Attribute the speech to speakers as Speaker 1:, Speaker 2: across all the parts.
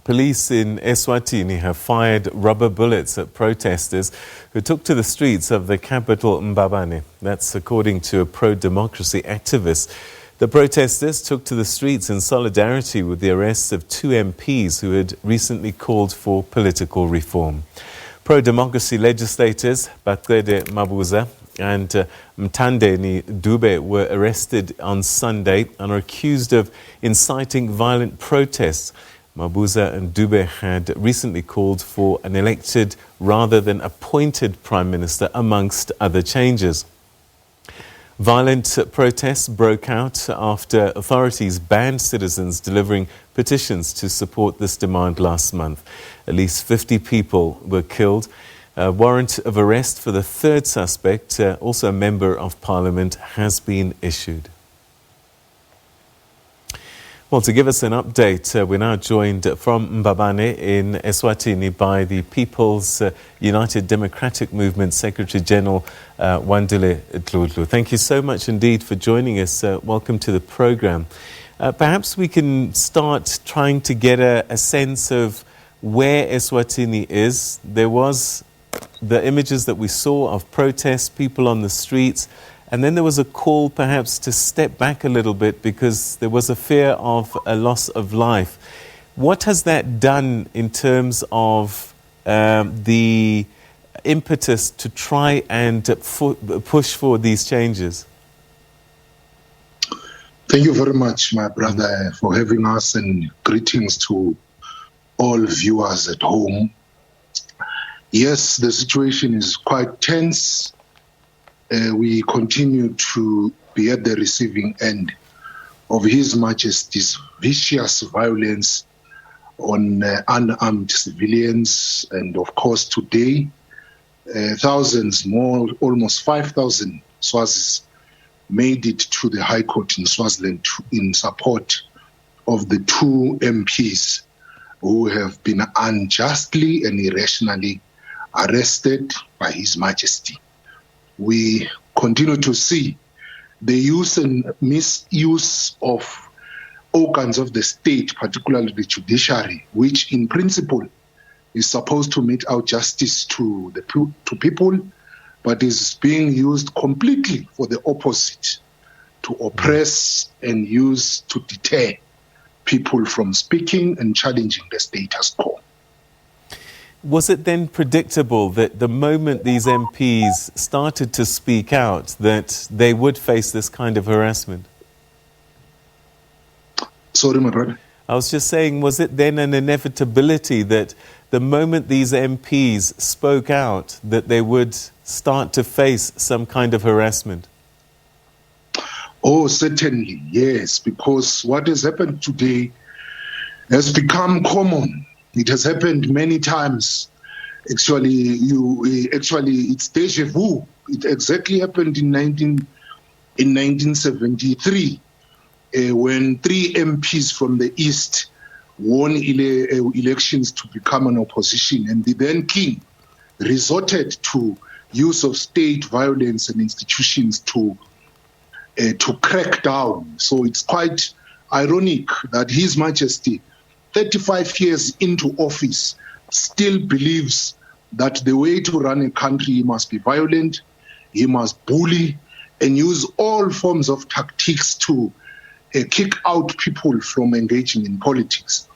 Speaker 1: Police in Eswatini have fired rubber bullets at protesters who took to the streets of the capital Mbabane. That's according to a pro-democracy activist. The protesters took to the streets in solidarity with the arrests of two MPs who had recently called for political reform. Pro-democracy legislators Baqede Mabuza and Mtandeni Dube were arrested on Sunday and are accused of inciting violent protests. Mabuza and Dube had recently called for an elected rather than appointed prime minister, amongst other changes. Violent protests broke out after authorities banned citizens delivering petitions to support this demand last month. At least 50 people were killed. A warrant of arrest for the third suspect, also a member of parliament, has been issued. Well, to give us an update, we're now joined from Mbabane in Eswatini by the People's United Democratic Movement Secretary-General Wandile Dludlu. Thank you so much indeed for joining us. Welcome to the program. Perhaps we can start trying to get a sense of where Eswatini is. There was the images that we saw of protests, people on the streets, and then there was a call perhaps to step back a little bit because there was a fear of a loss of life. What has that done in terms of the impetus to try and push for these changes?
Speaker 2: Thank you very much, my brother, for having us, and greetings to all viewers at home. Yes, the situation is quite tense. We continue to be at the receiving end of His Majesty's vicious violence on unarmed civilians. And of course, today, thousands more, almost 5,000 Swazis made it to the High Court in Swaziland in support of the two MPs who have been unjustly and irrationally arrested by His Majesty. We continue to see the use and misuse of organs of the state, particularly the judiciary, which in principle is supposed to mete out justice to people, but is being used completely for the opposite, to oppress and use to deter people from speaking and challenging the status quo.
Speaker 1: Was it then predictable that the moment these MPs started to speak out that they would face this kind of harassment?
Speaker 2: Sorry, my brother.
Speaker 1: I was just saying, was it then an inevitability that the moment these MPs spoke out that they would start to face some kind of harassment?
Speaker 2: Oh, certainly, yes, because what has happened today has become common. It has happened many times. Actually, it's deja vu. It exactly happened in 1973 when three MPs from the East won elections to become an opposition, and the then king resorted to use of state violence and institutions to crack down. So it's quite ironic that His Majesty, 35 years into office, still believes that the way to run a country must be violent, he must bully, and use all forms of tactics to kick out people from engaging in politics.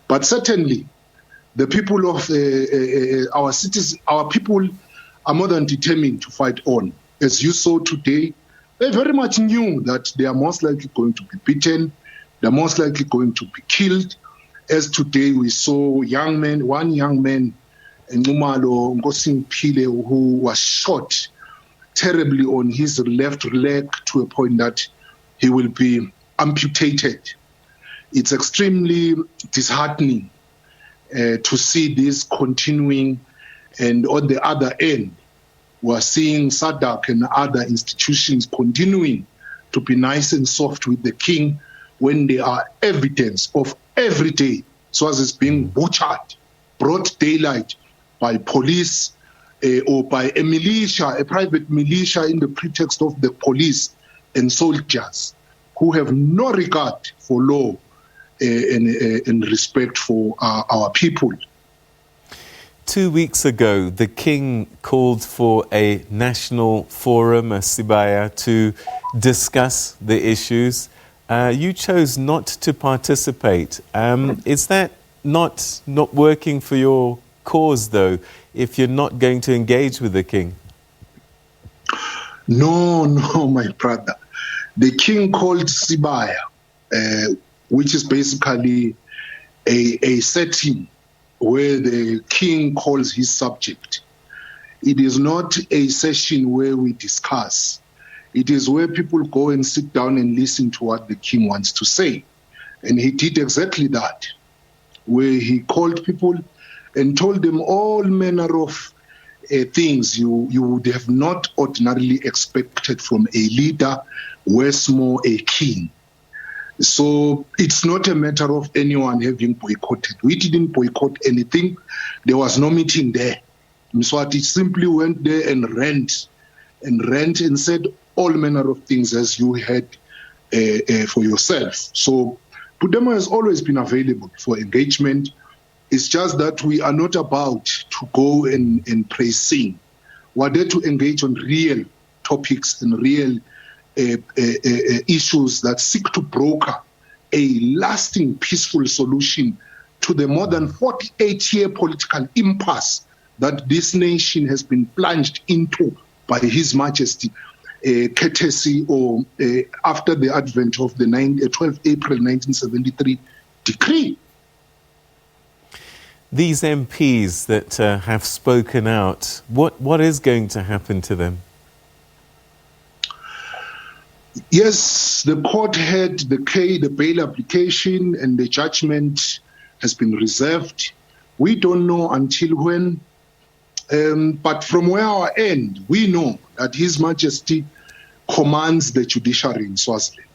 Speaker 2: But certainly, the people of our cities, our people are more than determined to fight on. As you saw today, they very much knew that they are most likely going to be beaten, they're most likely going to be killed. As today we saw one young man, Ngumalo Ngosimpile, who was shot terribly on his left leg to a point that he will be amputated. It's extremely disheartening to see this continuing, and on the other end, we're seeing SADC and other institutions continuing to be nice and soft with the king when there are evidence of every day Swazis being butchered, broad daylight, by police or by a militia, a private militia, in the pretext of the police and soldiers who have no regard for law and respect for our people.
Speaker 1: 2 weeks ago, the King called for a national forum, a Sibaya, to discuss the issues. You chose not to participate. Is that not working for your cause, though, if you're not going to engage with the King?
Speaker 2: No, my brother. The King called Sibaya, which is basically a setting where the King calls his subject. It is not a session where we discuss. It is where people go and sit down and listen to what the King wants to say. And he did exactly that, where he called people and told them all manner of things you would have not ordinarily expected from a leader, where's more a king. So it's not a matter of anyone having boycotted. We didn't boycott anything. There was no meeting there. Mswati simply went there and rant and said all manner of things as you had for yourself. So Pudema has always been available for engagement. It's just that we are not about to go and praise sing. We're there to engage on real topics and real issues that seek to broker a lasting, peaceful solution to the more than 48-year political impasse that this nation has been plunged into by His Majesty, courtesy or after the advent of the 12 April 1973 decree.
Speaker 1: These MPs that have spoken out, what is going to happen to them?
Speaker 2: Yes, the court had the bail application and the judgment has been reserved. We don't know until when, but from where our end, we know that His Majesty commands the judiciary in Swaziland.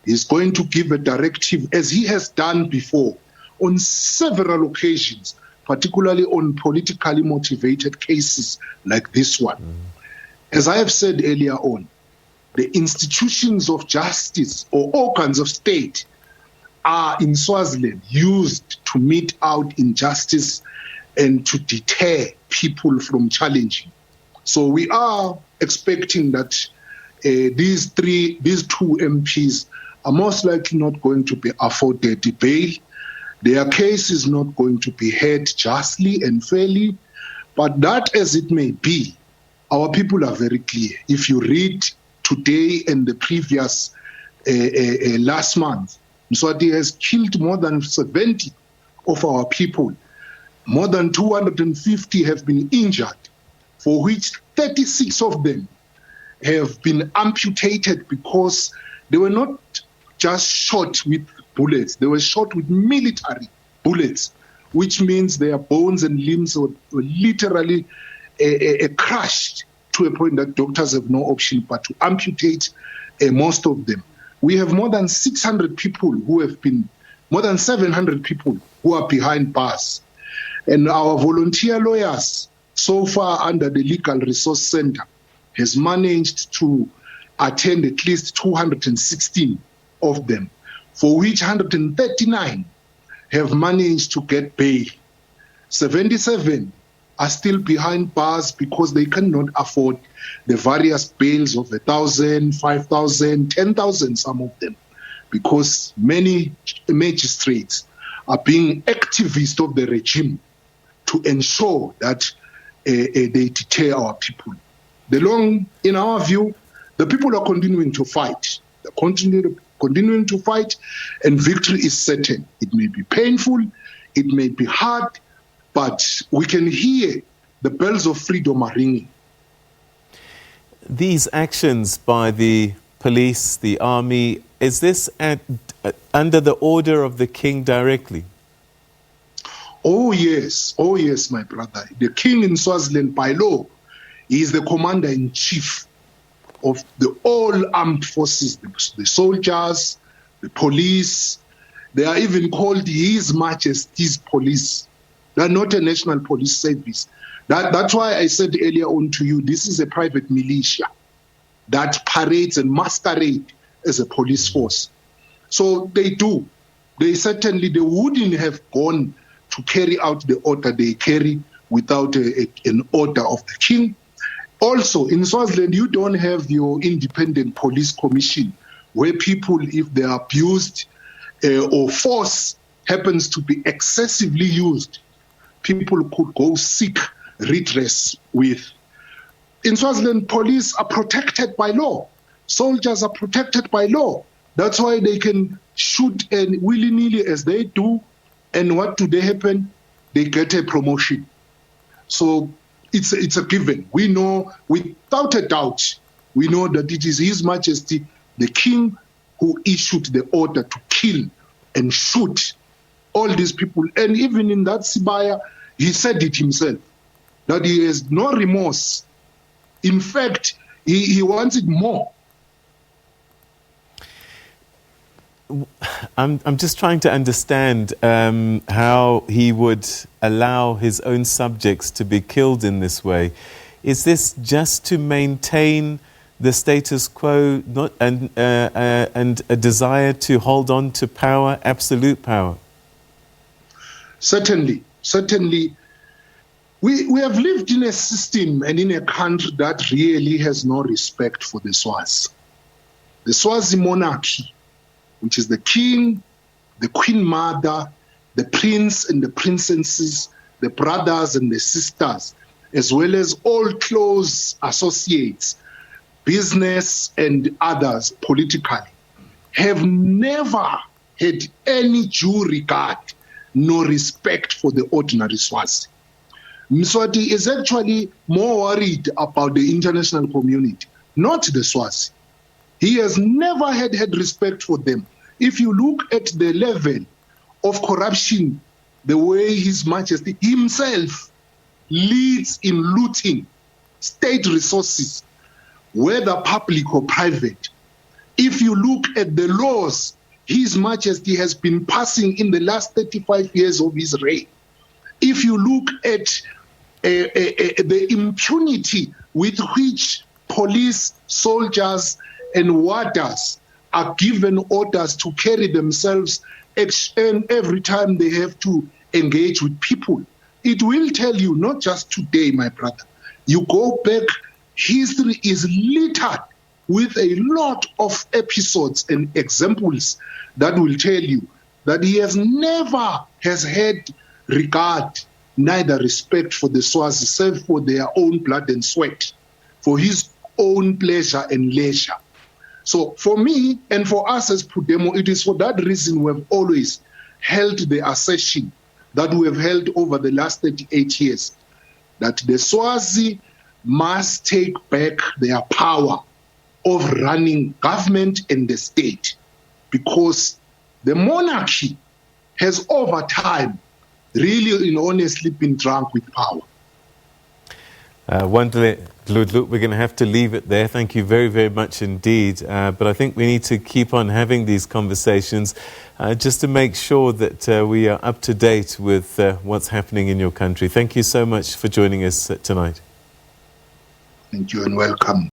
Speaker 2: He's going to give a directive, as he has done before, on several occasions, particularly on politically motivated cases like this one. As I have said earlier on, the institutions of justice or organs of state are in Swaziland used to mete out injustice and to deter people from challenging. So we are expecting that these two MPs are most likely not going to be afforded bail. Their case is not going to be heard justly and fairly, but that as it may be, our people are very clear. If you read today and the previous last month, Mswati has killed more than 70 of our people. More than 250 have been injured, for which 36 of them have been amputated because they were not just shot with bullets, they were shot with military bullets, which means their bones and limbs were literally crushed to a point that doctors have no option but to amputate most of them. We have more than 600 people more than 700 people who are behind bars. And our volunteer lawyers, so far under the Legal Resource Center, has managed to attend at least 216 of them, for which 139 have managed to get bail. 77 are still behind bars because they cannot afford the various bails of 1,000, 5,000, 10,000, some of them, because many magistrates are being activists of the regime to ensure that they deter our people. In our view, the people are continuing to fight. They're continuing to fight, and victory is certain. It may be painful, it may be hard, but we can hear the bells of freedom are ringing.
Speaker 1: These actions by the police, the army, is this under the order of the King directly?
Speaker 2: Oh yes, my brother. The King in Swaziland, by law, he is the commander-in-chief of the all armed forces, the soldiers, the police. They are even called His Majesty's Police. They are not a national police service. That's why I said earlier on to you, this is a private militia that parades and masquerade as a police force. So they do they wouldn't have gone to carry out the order they carry without an order of the king. Also, in Swaziland, you don't have your independent police commission where people, if they are abused or force happens to be excessively used, people could go seek redress with. In Swaziland, police are protected by law. Soldiers are protected by law. That's why they can shoot and willy-nilly as they do. And what do they happen? They get a promotion. So it's a given. We know without a doubt, we know that it is His Majesty, the King, who issued the order to kill and shoot all these people. And even in that Sibaya, he said it himself, that he has no remorse. In fact, he wants it more.
Speaker 1: I'm just trying to understand how he would allow his own subjects to be killed in this way. Is this just to maintain the status quo, and a desire to hold on to power, absolute power?
Speaker 2: Certainly. We have lived in a system and in a country that really has no respect for the Swazi. The Swazi monarchy, which is the king, the queen mother, the prince and the princesses, the brothers and the sisters, as well as all close associates, business and others politically, have never had any due regard nor respect for the ordinary Swazi. Mswati is actually more worried about the international community, not the Swazi. He has never had respect for them. If you look at the level of corruption, the way His Majesty himself leads in looting state resources, whether public or private. If you look at the laws His Majesty has been passing in the last 35 years of his reign, if you look at the impunity with which police, soldiers, and warders are given orders to carry themselves every time they have to engage with people, it will tell you, not just today, my brother. You go back, history is littered with a lot of episodes and examples that will tell you that he never has had regard, neither respect for the Swazi, save for their own blood and sweat, for his own pleasure and leisure. So for me and for us as Pudemo, it is for that reason we have always held the assertion that we have held over the last 38 years, that the Swazi must take back their power of running government and the state, because the monarchy has over time really and honestly been drunk with power.
Speaker 1: Wandile Dludlu, we're going to have to leave it there. Thank you very, very much indeed. But I think we need to keep on having these conversations just to make sure that we are up to date with what's happening in your country. Thank you so much for joining us tonight.
Speaker 2: Thank you and welcome.